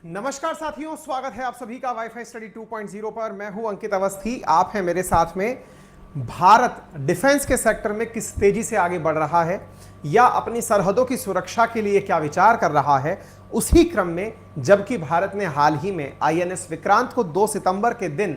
नमस्कार साथियों, स्वागत है आप सभी का वाईफाई स्टडी 2.0 पर। मैं हूं अंकित अवस्थी, आप हैं मेरे साथ में। भारत डिफेंस के सेक्टर में किस तेजी से आगे बढ़ रहा है या अपनी सरहदों की सुरक्षा के लिए क्या विचार कर रहा है, उसी क्रम में जबकि भारत ने हाल ही में आईएनएस विक्रांत को 2 सितंबर के दिन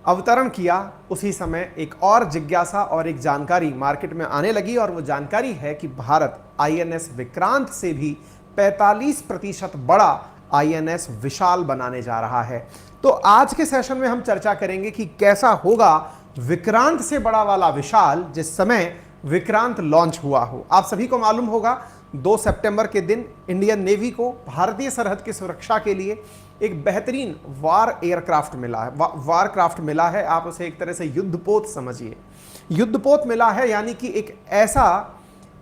अवतरण किया, उसी समय एक और जिज्ञासा और एक जानकारी मार्केट में आने लगी और वो जानकारी है कि भारत आईएनएस विक्रांत से भी 45% बड़ा आईएनएस विशाल बनाने जा रहा है। तो आज के सेशन में हम चर्चा करेंगे कि कैसा होगा विक्रांत से बड़ा वाला विशाल जिस समय विक्रांत लॉन्च हुआ हो। आप सभी को मालूम होगा 2 सितंबर के दिन इंडियन नेवी को भारतीय सरहद की सुरक्षा के लिए एक बेहतरीन वार एयरक्राफ्ट मिला है, वार क्राफ्ट मिला है। आप उसे एक तरह से युद्धपोत समझिए। युद्धपोत मिला है यानी कि एक ऐसा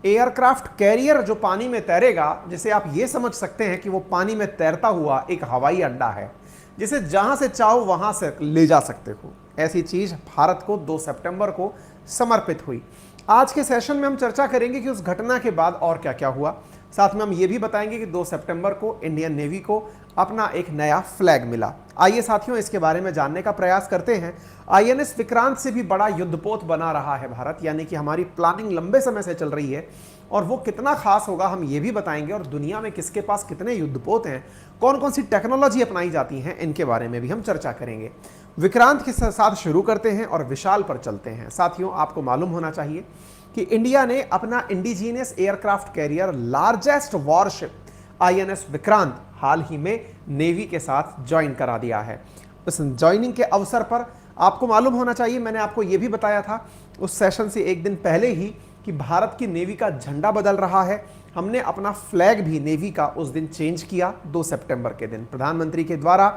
एयरक्राफ्ट कैरियर जो पानी में तैरेगा, जिसे आप ये समझ सकते हैं कि वो पानी में तैरता हुआ एक हवाई अड्डा है, जिसे जहां से चाहो वहां से ले जा सकते हो। ऐसी चीज भारत को 2 सितंबर को समर्पित हुई। आज के सेशन में हम चर्चा करेंगे कि उस घटना के बाद और क्या क्या हुआ। साथ में हम ये भी बताएंगे कि 2 सितंबर को इंडियन नेवी को अपना एक नया फ्लैग मिला। आइए साथियों, इसके बारे में जानने का प्रयास करते हैं। आईएनएस विक्रांत से भी बड़ा युद्धपोत बना रहा है भारत, यानी कि हमारी प्लानिंग लंबे समय से चल रही है और वो कितना खास होगा हम ये भी बताएंगे। और दुनिया में किसके पास कितने युद्धपोत हैं, कौन कौन सी टेक्नोलॉजी अपनाई जाती हैं, इनके बारे में भी हम चर्चा करेंगे। विक्रांत के साथ शुरू करते हैं और विशाल पर चलते हैं। साथियों, आपको मालूम होना चाहिए कि इंडिया ने अपना indigenous aircraft carrier largest warship INS Vikrant हाल ही में नेवी के साथ ज्वाइन करा दिया है। उस ज्वाइनिंग के अवसर पर आपको मालूम होना चाहिए, मैंने आपको यह भी बताया था उस सेशन से एक दिन पहले ही कि भारत की नेवी का झंडा बदल रहा है। हमने अपना फ्लैग भी नेवी का उस दिन चेंज किया 2 सितंबर के दिन। प्रधानमंत्री के द्वारा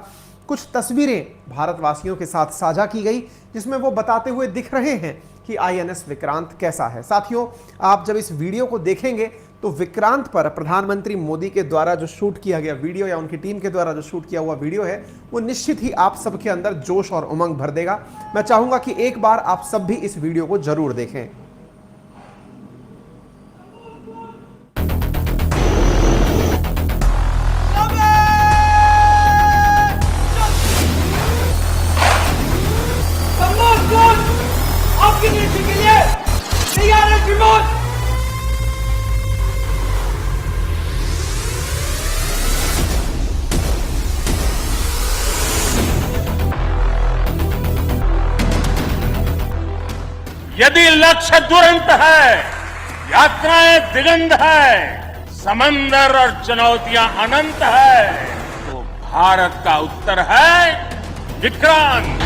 कुछ तस्वीरें भारतवासियों के साथ साझा की गई, जिसमें वो बताते हुए दिख रहे हैं कि आईएनएस विक्रांत कैसा है। साथियों, आप जब इस वीडियो को देखेंगे तो विक्रांत पर प्रधानमंत्री मोदी के द्वारा जो शूट किया गया वीडियो या उनकी टीम के द्वारा जो शूट किया हुआ वीडियो है, वो निश्चित ही आप सबके अंदर जोश और उमंग भर देगा। मैं चाहूंगा कि एक बार आप सब भी इस वीडियो को जरूर देखें। यदि लक्ष्य दुरंत है, यात्राएं दिगंत है, समंदर और चुनौतियां अनंत है, तो भारत का उत्तर है विक्रांत।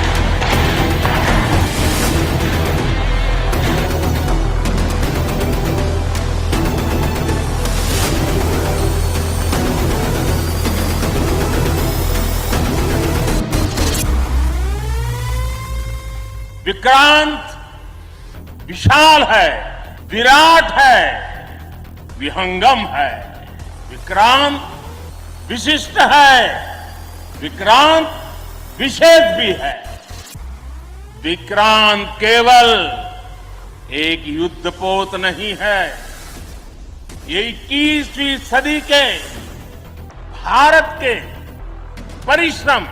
विक्रांत विशाल है, विराट है, विहंगम है। विक्रांत विशिष्ट है, विक्रांत विशेष भी है। विक्रांत केवल एक युद्धपोत नहीं है, ये 21वीं सदी के भारत के परिश्रम,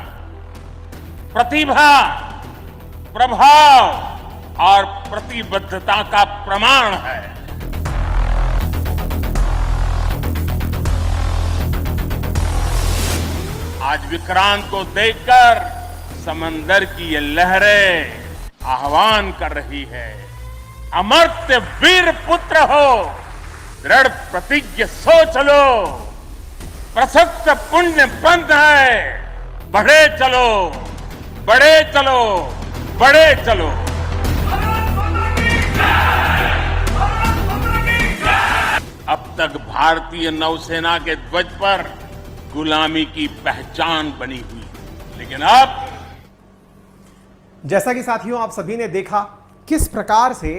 प्रतिभा, प्रभाव और प्रतिबद्धता का प्रमाण है। आज विक्रांत को देखकर समंदर की ये लहरें आह्वान कर रही है, अमर्त्य वीर पुत्र हो, दृढ़ प्रतिज्ञ सोच लो, प्रशस्त पुण्य पंथ है, बढ़े चलो, बढ़े चलो, बढ़े चलो। अब तक भारतीय नौसेना के ध्वज पर गुलामी की पहचान बनी हुई, लेकिन अब जैसा कि साथियों आप सभी ने देखा किस प्रकार से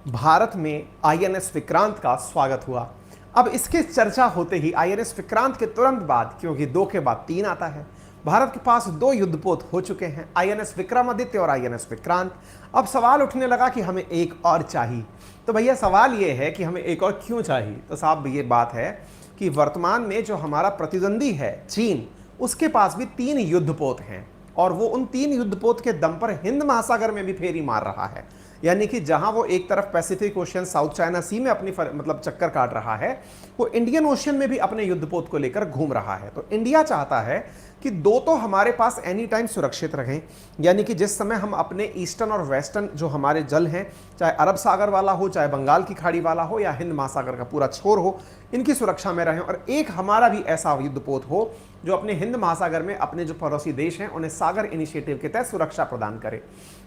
भारत में आईएनएस विक्रांत का स्वागत हुआ। अब इसके चर्चा होते ही आईएनएस विक्रांत के तुरंत बाद, क्योंकि 2 के बाद 3 आता है, भारत के पास 2 युद्धपोत हो चुके हैं, आईएनएस विक्रमादित्य और आईएनएस विक्रांत। अब सवाल उठने लगा कि हमें एक और चाहिए। तो भैया सवाल ये है कि हमें एक और क्यों चाहिए? तो साहब ये बात है कि वर्तमान में जो हमारा प्रतिद्वंदी है चीन, उसके पास भी 3 युद्धपोत हैं और वो उन 3 युद्धपोत के दम पर हिंद महासागर में भी फेरी मार रहा है। यानी कि जहां वो एक तरफ पैसिफिक ओशियन साउथ चाइना सी में अपनी मतलब चक्कर काट रहा है, वो इंडियन ओशियन में भी अपने युद्धपोत को लेकर घूम रहा है। तो इंडिया चाहता है कि दो तो हमारे पास एनी टाइम सुरक्षित रहें, यानी कि जिस समय हम अपने ईस्टर्न और वेस्टर्न जो हमारे जल हैं, चाहे अरब सागर वाला हो, चाहे बंगाल की खाड़ी वाला हो या हिंद महासागर का पूरा छोर हो, इनकी सुरक्षा में रहें। और एक हमारा भी ऐसा युद्धपोत हो जो अपने हिंद महासागर में अपने जो पड़ोसी देश हैं उन्हें सागर इनिशिएटिव के तहत सुरक्षा प्रदान करे।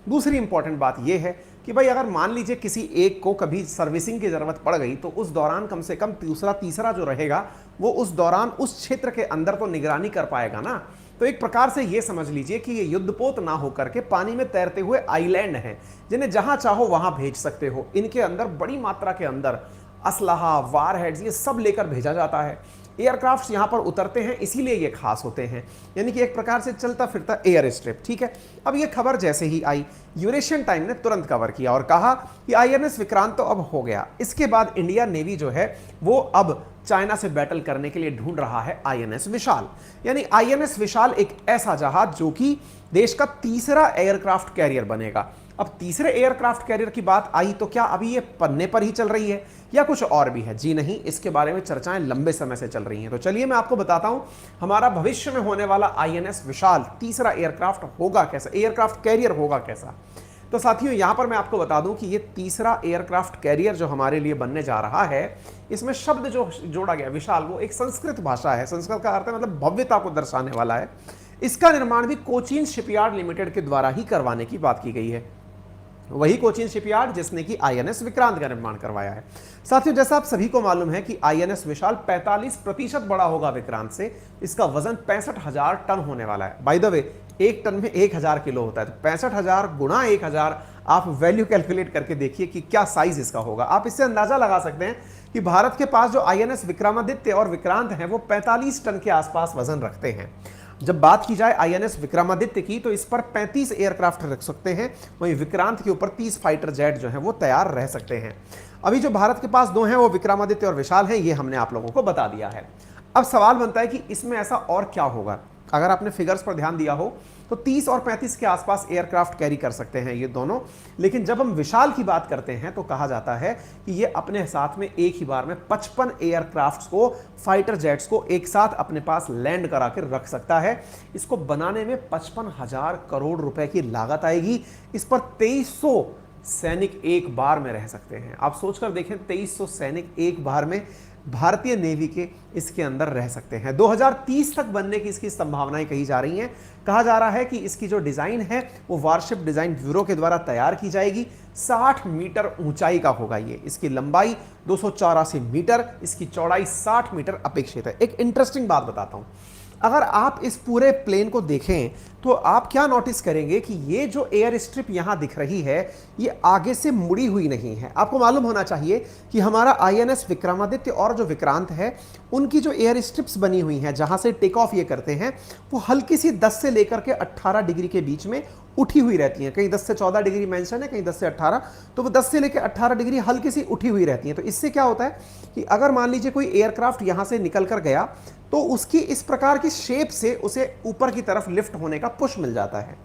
दूसरी इंपॉर्टेंट बात यह है कि भाई अगर मान लीजिए किसी एक को कभी सर्विसिंग की जरूरत पड़ गई तो उस दौरान कम से कम दूसरा तीसरा जो रहेगा वो उस दौरान उस क्षेत्र के अंदर तो निगरानी कर पाएगा ना। तो एक प्रकार से यह समझ लीजिए कि ये युद्धपोत ना होकर के पानी में तैरते हुए आइलैंड हैं जिन्हें जहां चाहो वहां भेज सकते हो। इनके अंदर बड़ी मात्रा के अंदर असलहा, वारहेड्स, ये सब लेकर भेजा जाता है। एयरक्राफ्ट यहां पर उतरते हैं, इसीलिए ये खास होते हैं, यानी कि एक प्रकार से चलता फिरता एयर स्ट्रिप। ठीक है, अब ये खबर जैसे ही आई, यूरेशियन टाइम ने तुरंत कवर किया और कहा कि आईएनएस विक्रांत तो अब हो गया। इसके बाद इंडियन नेवी जो है वो अब चाइना से बैटल करने के लिए ढूंढ रहा है आईएनएस विशाल। यानी आईएनएस विशाल एक ऐसा जहाज जो कि देश का तीसरा एयरक्राफ्ट कैरियर बनेगा। अब तीसरे एयरक्राफ्ट कैरियर की बात आई तो क्या अभी ये पन्ने पर ही चल रही है या कुछ और भी है? जी नहीं, इसके बारे में चर्चाएं लंबे समय से चल रही हैं। तो चलिए मैं आपको बताता हूं हमारा भविष्य में होने वाला आईएनएस विशाल तीसरा एयरक्राफ्ट होगा कैसा, एयरक्राफ्ट कैरियर होगा कैसा। तो साथियों यहां पर मैं आपको बता दूं कि ये तीसरा एयरक्राफ्ट कैरियर जो हमारे लिए बनने जा रहा है, इसमें शब्द जो जोड़ा गया विशाल, वो एक संस्कृत भाषा है। संस्कृत का अर्थ है मतलब भव्यता को दर्शाने वाला है। इसका निर्माण भी कोचीन शिपयार्ड लिमिटेड के द्वारा ही करवाने की बात की गई है। वही कोचीन शिपयार्ड जिसने कि आईएनएस विक्रांत का निर्माण करवाया है। साथियों जैसा आप सभी को मालूम है कि आईएनएस विशाल 45% बड़ा होगा विक्रांत से। इसका वजन 65,000 टन होने वाला है। बाय द वे, एक टन में 1,000 किलो होता है, तो 65,000 गुणा 1,000 आप वैल्यू कैलकुलेट करके देखिए कि क्या साइज इसका होगा। आप इससे अंदाजा लगा सकते हैं कि भारत के पास जो आईएनएस विक्रमादित्य और विक्रांत है वो 45 टन के आसपास वजन रखते हैं। जब बात की जाए आईएनएस विक्रमादित्य की तो इस पर 35 एयरक्राफ्ट रख सकते हैं, वहीं विक्रांत के ऊपर 30 फाइटर जेट जो हैं वो तैयार रह सकते हैं। अभी जो भारत के पास दो हैं वो विक्रमादित्य और विशाल हैं, ये हमने आप लोगों को बता दिया है। अब सवाल बनता है कि इसमें ऐसा और क्या होगा। अगर आपने फिगर्स पर ध्यान दिया हो तो 30 और 35 के आसपास एयरक्राफ्ट कैरी कर सकते हैं ये दोनों, लेकिन जब हम विशाल की बात करते हैं तो कहा जाता है कि ये अपने साथ में एक ही बार में 55 एयरक्राफ्ट्स को, फाइटर जेट्स को एक साथ अपने पास लैंड करा कर रख सकता है। इसको बनाने में 55,000 करोड़ रुपए की लागत आएगी। इस पर 2300 सैनिक एक बार में रह सकते हैं। आप सोचकर देखें, 2300 सैनिक एक बार में भारतीय नेवी के इसके अंदर रह सकते हैं। 2030 तक बनने की इसकी संभावनाएं कही जा रही हैं। कहा जा रहा है कि इसकी जो डिजाइन है वो वारशिप डिजाइन ब्यूरो के द्वारा तैयार की जाएगी। 60 मीटर ऊंचाई का होगा ये। इसकी लंबाई 284 मीटर, इसकी चौड़ाई 60 मीटर अपेक्षित है। एक इंटरेस्टिंग बात बताता हूं, अगर आप इस पूरे प्लेन को देखें तो आप क्या नोटिस करेंगे कि ये जो एयर स्ट्रिप यहां दिख रही है ये आगे से मुड़ी हुई नहीं है। आपको मालूम होना चाहिए कि हमारा आईएनएस विक्रमादित्य और जो विक्रांत है उनकी जो एयर स्ट्रिप्स बनी हुई हैं जहां से टेक ऑफ ये करते हैं वो हल्की सी 10 से लेकर के 18 डिग्री के बीच में उठी हुई रहती हैं। कहीं 10 से 14 डिग्री मेंशन है, कहीं 10 से 18, तो वो 10 से लेकर 18 डिग्री हल्की सी उठी हुई रहती हैं। तो इससे क्या होता है कि अगर मान लीजिए कोई एयरक्राफ्ट यहां से निकल कर गया तो उसकी इस प्रकार की शेप से उसे ऊपर की तरफ लिफ्ट होने का पुश मिल जाता है।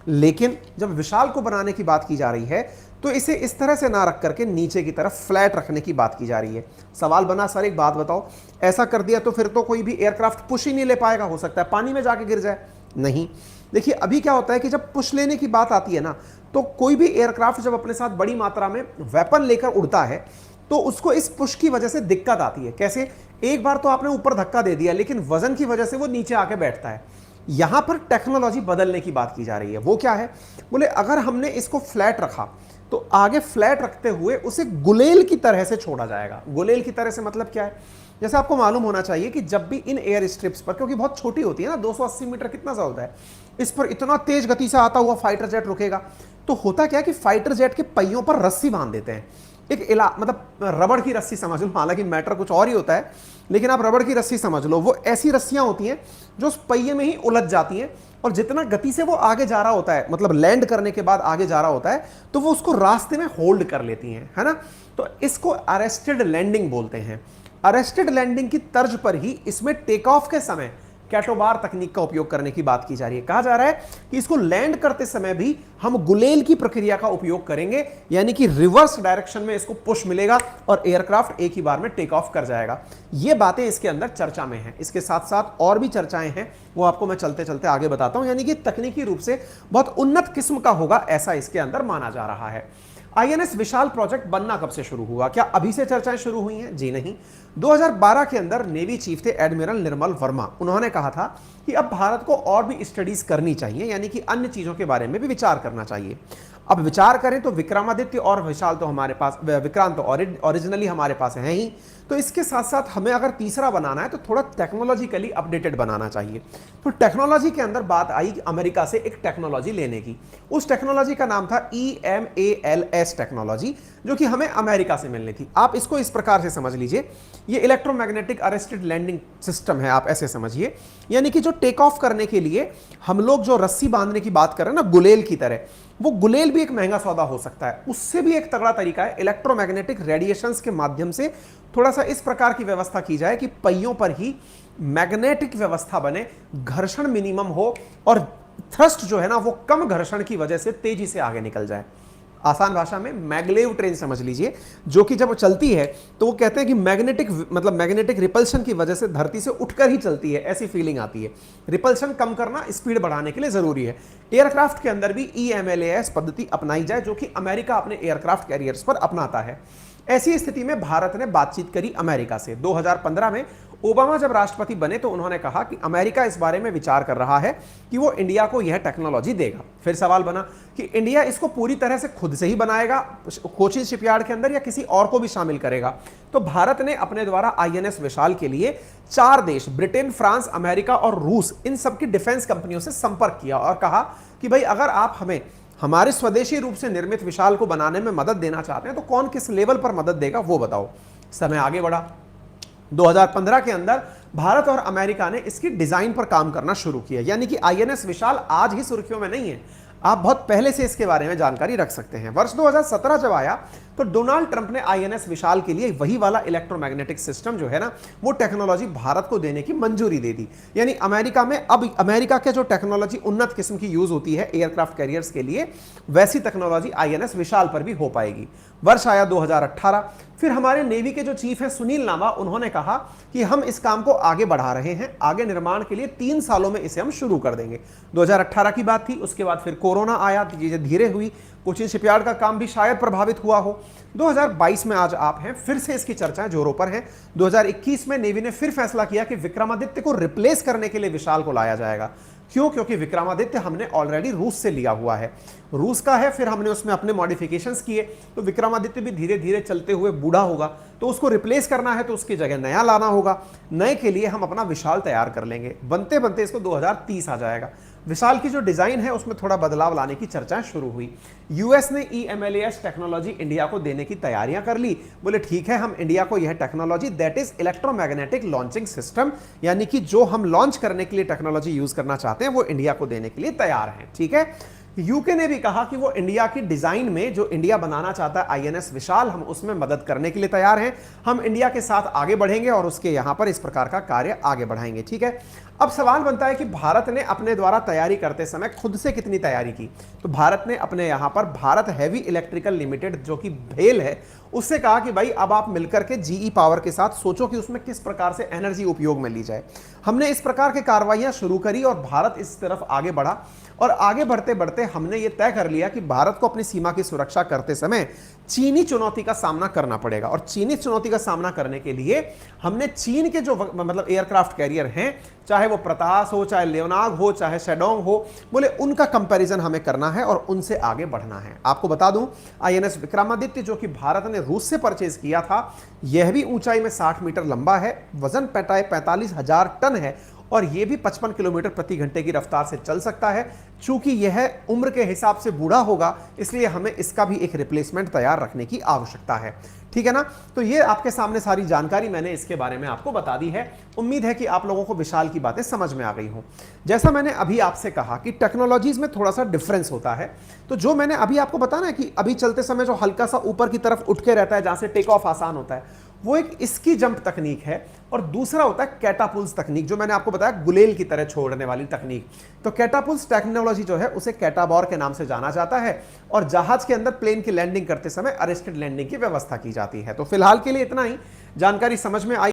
लेकिन जब विशाल को बनाने की बात की जा रही है तो इसे इस तरह से ना रख करके नीचे की तरफ फ्लैट रखने की बात की जा रही है। सवाल बना, सर एक बात बताओ, ऐसा कर दिया तो फिर तो कोई भी एयरक्राफ्ट पुश ही नहीं ले पाएगा, हो सकता है पानी में जाके गिर जाए। नहीं, देखिए अभी क्या होता है कि जब पुश लेने की बात आती है ना तो कोई भी एयरक्राफ्ट जब अपने साथ बड़ी मात्रा में वेपन लेकर उड़ता है तो उसको इस पुश की वजह से दिक्कत आती है। कैसे? एक बार तो आपने ऊपर धक्का दे दिया लेकिन वजन की वजह से वो नीचे आके बैठता है। यहां पर टेक्नोलॉजी बदलने की बात की जा रही है। वो क्या है? बोले अगर हमने इसको फ्लैट रखा तो आगे फ्लैट रखते हुए उसे गुलेल की तरह से छोड़ा जाएगा। गुलेल की तरह से मतलब क्या है? जैसे आपको मालूम होना चाहिए कि जब भी इन एयर स्ट्रिप्स पर, क्योंकि बहुत छोटी होती है ना, 280 मीटर कितना सा होता है, इस पर इतना तेज गति से आता हुआ फाइटर जेट रुकेगा तो होता क्या है कि फाइटर जेट के पहियों पर रस्सी बांध देते हैं। एक मतलब रबड़ की रस्सी समझ लो, हालांकि मैटर कुछ और ही होता है, लेकिन आप रबड़ की रस्सी समझ लो। वो ऐसी रस्सियां होती हैं जो उस पहिए में ही उलझ जाती हैं और जितना गति से वो आगे जा रहा होता है, मतलब लैंड करने के बाद आगे जा रहा होता है, तो वो उसको रास्ते में होल्ड कर लेती हैं, है ना। तो इसको अरेस्टेड लैंडिंग बोलते हैं। अरेस्टेड लैंडिंग की तर्ज पर ही इसमें टेक ऑफ के समय कैटोबार तकनीक का उपयोग करने की बात की जा रही है। कहा जा रहा है कि इसको लैंड करते समय भी हम गुलेल की प्रक्रिया का उपयोग करेंगे, यानी कि रिवर्स डायरेक्शन में इसको पुश मिलेगा और एयरक्राफ्ट एक ही बार में टेक ऑफ कर जाएगा। ये बातें इसके अंदर चर्चा में हैं। इसके साथ साथ और भी चर्चाएं हैं, वो आपको मैं चलते चलते आगे बताता हूं। यानी कि तकनीकी रूप से बहुत उन्नत किस्म का होगा, ऐसा इसके अंदर माना जा रहा है। आईएनएस विशाल प्रोजेक्ट बनना कब से शुरू हुआ? क्या अभी से चर्चाएं शुरू हुई हैं? जी नहीं। 2012 के अंदर नेवी चीफ थे एडमिरल निर्मल वर्मा। उन्होंने कहा था कि अब भारत को और भी स्टडीज करनी चाहिए, यानी कि अन्य चीजों के बारे में भी विचार करना चाहिए। अब विचार करें तो विक्रमादित्य और विशाल तो हमारे पास, विक्रांत तो ओरिजिनली हमारे पास है ही, तो इसके साथ साथ हमें अगर तीसरा बनाना है तो थोड़ा टेक्नोलॉजिकली अपडेटेड बनाना चाहिए। तो टेक्नोलॉजी के अंदर बात आई अमेरिका से एक टेक्नोलॉजी लेने की। उस टेक्नोलॉजी का नाम था EMALS टेक्नोलॉजी, जो कि हमें अमेरिका से मिलनी थी। आप इसको इस प्रकार से समझ लीजिए, ये इलेक्ट्रोमैग्नेटिक अरेस्टेड लैंडिंग सिस्टम है, आप ऐसे समझिए। यानी कि जो टेक ऑफ करने के लिए हम लोग जो रस्सी बांधने की बात कर रहे हैं ना, गुलेल की तरह, वो गुलेल भी एक महंगा सौदा हो सकता है। उससे भी एक तगड़ा तरीका है इलेक्ट्रोमैग्नेटिक रेडिएशंस के माध्यम से थोड़ा सा इस प्रकार की व्यवस्था की जाए कि पहियों पर ही मैग्नेटिक व्यवस्था बने, घर्षण मिनिमम हो और थ्रस्ट जो है ना वो कम घर्षण की वजह से तेजी से आगे निकल जाए। आसान भाषा में मैग्लेव ट्रेन समझ लीजिए, जो कि जब चलती है तो वो कहते हैं कि मैग्नेटिक रिपल्शन की वजह से धरती से उठकर ही चलती है, ऐसी फीलिंग आती है। रिपल्शन कम करना स्पीड बढ़ाने के लिए जरूरी है। एयरक्राफ्ट के अंदर भी EMALS पद्धति अपनाई जाए, जो कि अमेरिका अपने एयरक्राफ्ट कैरियर्स पर अपनाता है। ऐसी स्थिति में भारत ने बातचीत करी अमेरिका से। 2015 में ओबामा जब राष्ट्रपति बने तो उन्होंने कहा कि अमेरिका इस बारे में विचार कर रहा है कि वो इंडिया को यह टेक्नोलॉजी देगा। फिर सवाल बना कि इंडिया इसको पूरी तरह से खुद से ही बनाएगा कोचीन शिपयार्ड के अंदर, या किसी और को भी शामिल करेगा। तो भारत ने अपने द्वारा INS विशाल के लिए 4 देश, ब्रिटेन, फ्रांस, अमेरिका और रूस, इन सबकी डिफेंस कंपनियों से संपर्क किया और कहा कि भाई अगर आप हमें हमारे स्वदेशी रूप से निर्मित विशाल को बनाने में मदद देना चाहते हैं तो कौन किस लेवल पर मदद देगा वो बताओ। समय आगे बढ़ा। 2015 के अंदर भारत और अमेरिका ने इसकी डिजाइन पर काम करना शुरू किया। यानी कि INS विशाल आज ही सुर्खियों में नहीं है, आप बहुत पहले से इसके बारे में जानकारी रख सकते हैं। वर्ष 2017 जब आया तो डोनाल्ड ट्रंप ने INS विशाल के लिए वही वाला इलेक्ट्रोमैग्नेटिक सिस्टम जो है ना, वो टेक्नोलॉजी भारत को देने की मंजूरी दे दी। यानी अमेरिका में अब अमेरिका के जो टेक्नोलॉजी उन्नत किस्म की यूज होती है एयरक्राफ्ट कैरियर्स के लिए, वैसी टेक्नोलॉजी INS विशाल पर भी हो पाएगी। वर्ष आया 2018। फिर हमारे नेवी के जो चीफ हैं सुनील लांबा, उन्होंने कहा कि हम इस काम को आगे बढ़ा रहे हैं, आगे निर्माण के लिए 3 सालों में इसे हम शुरू कर देंगे। 2018 की बात थी। उसके बाद फिर कोरोना आया, चीजें धीरे हुई, कोचीन शिपयार्ड का काम भी शायद प्रभावित हुआ हो। 2022 में आज आप हैं, फिर से इसकी चर्चाएं जोरों पर हैं। 2021 में नेवी ने फिर फैसला किया कि विक्रमादित्य को रिप्लेस करने के लिए विशाल को लाया जाएगा। क्यों? क्योंकि विक्रमादित्य हमने ऑलरेडी रूस से लिया हुआ है, रूस का है, फिर हमने उसमें अपने मॉडिफिकेशंस किए, तो विक्रमादित्य भी धीरे धीरे चलते हुए बूढ़ा होगा, तो उसको रिप्लेस करना है तो उसकी जगह नया लाना होगा। नए के लिए हम अपना विशाल तैयार कर लेंगे, बनते बनते इसको 2030 आ जाएगा। विशाल की जो डिजाइन है उसमें थोड़ा बदलाव लाने की चर्चाएं शुरू हुई। यूएस ने EMALS टेक्नोलॉजी इंडिया को देने की तैयारियां कर ली। बोले ठीक है, हम इंडिया को यह technology, that is electromagnetic launching system, यानी कि जो हम लॉन्च करने के लिए टेक्नोलॉजी यूज करना चाहते हैं वो इंडिया को देने के लिए तैयार हैं। ठीक है। यूके ने भी कहा कि वो इंडिया की डिजाइन में जो इंडिया बनाना चाहता है INS विशाल, हम उसमें मदद करने के लिए तैयार हैं। हम इंडिया के साथ आगे बढ़ेंगे और उसके यहां पर इस प्रकार का कार्य आगे बढ़ाएंगे। ठीक है। अब सवाल बनता है कि भारत ने अपने द्वारा तैयारी करते समय खुद से कितनी तैयारी की। तो भारत ने अपने यहां पर भारत हैवी इलेक्ट्रिकल लिमिटेड, जो कि भेल है, उससे कहा कि भाई अब आप मिलकर के GE पावर के साथ सोचो कि उसमें किस प्रकार से एनर्जी उपयोग में ली जाए। हमने इस प्रकार की कार्रवाइयां शुरू करी और भारत इस तरफ आगे बढ़ा। और आगे बढ़ते बढ़ते हमने ये तय कर लिया कि भारत को अपनी सीमा की सुरक्षा करते समय चीनी चुनौती का सामना करना पड़ेगा। और चीनी चुनौती का सामना करने के लिए हमने चीन के जो मतलब एयरक्राफ्ट कैरियर हैं, चाहे वो प्रतास हो, चाहे लेओनार्ड हो, चाहे शेडोंग हो, बोले उनका कंपैरिजन हमें करना है और उनसे आगे बढ़ना है। आपको बता दूं, INS विक्रमादित्य जो कि भारत ने रूस से परचेज किया था, यह भी ऊंचाई में 60 मीटर लंबा है, वजन 45,000 टन है और यह भी 55 किलोमीटर प्रति घंटे की रफ्तार से चल सकता है। चूंकि यह उम्र के हिसाब से बूढ़ा होगा, इसलिए हमें इसका भी एक रिप्लेसमेंट तैयार रखने की आवश्यकता है। ठीक है ना। तो ये आपके सामने सारी जानकारी मैंने इसके बारे में आपको बता दी है। उम्मीद है कि आप लोगों को विशाल की बातें समझ में आ गई हों। जैसा मैंने अभी आपसे कहा कि टेक्नोलॉजीज में थोड़ा सा डिफरेंस होता है, तो जो मैंने अभी आपको बताना है कि अभी चलते समय जो हल्का सा ऊपर की तरफ उठ के रहता है, जहां से टेक ऑफ आसान होता है, वो एक इसकी जंप तकनीक है, और दूसरा होता है कैटापुल्स तकनीक, जो मैंने आपको बताया गुलेल की तरह छोड़ने वाली तकनीक। तो कैटापुल्स टेक्नोलॉजी जो है उसे कैटाबॉर के नाम से जाना जाता है, और जहाज के अंदर प्लेन की लैंडिंग करते समय अरेस्टेड लैंडिंग की व्यवस्था की जाती है। तो फिलहाल के लिए इतना ही। जानकारी समझ में आई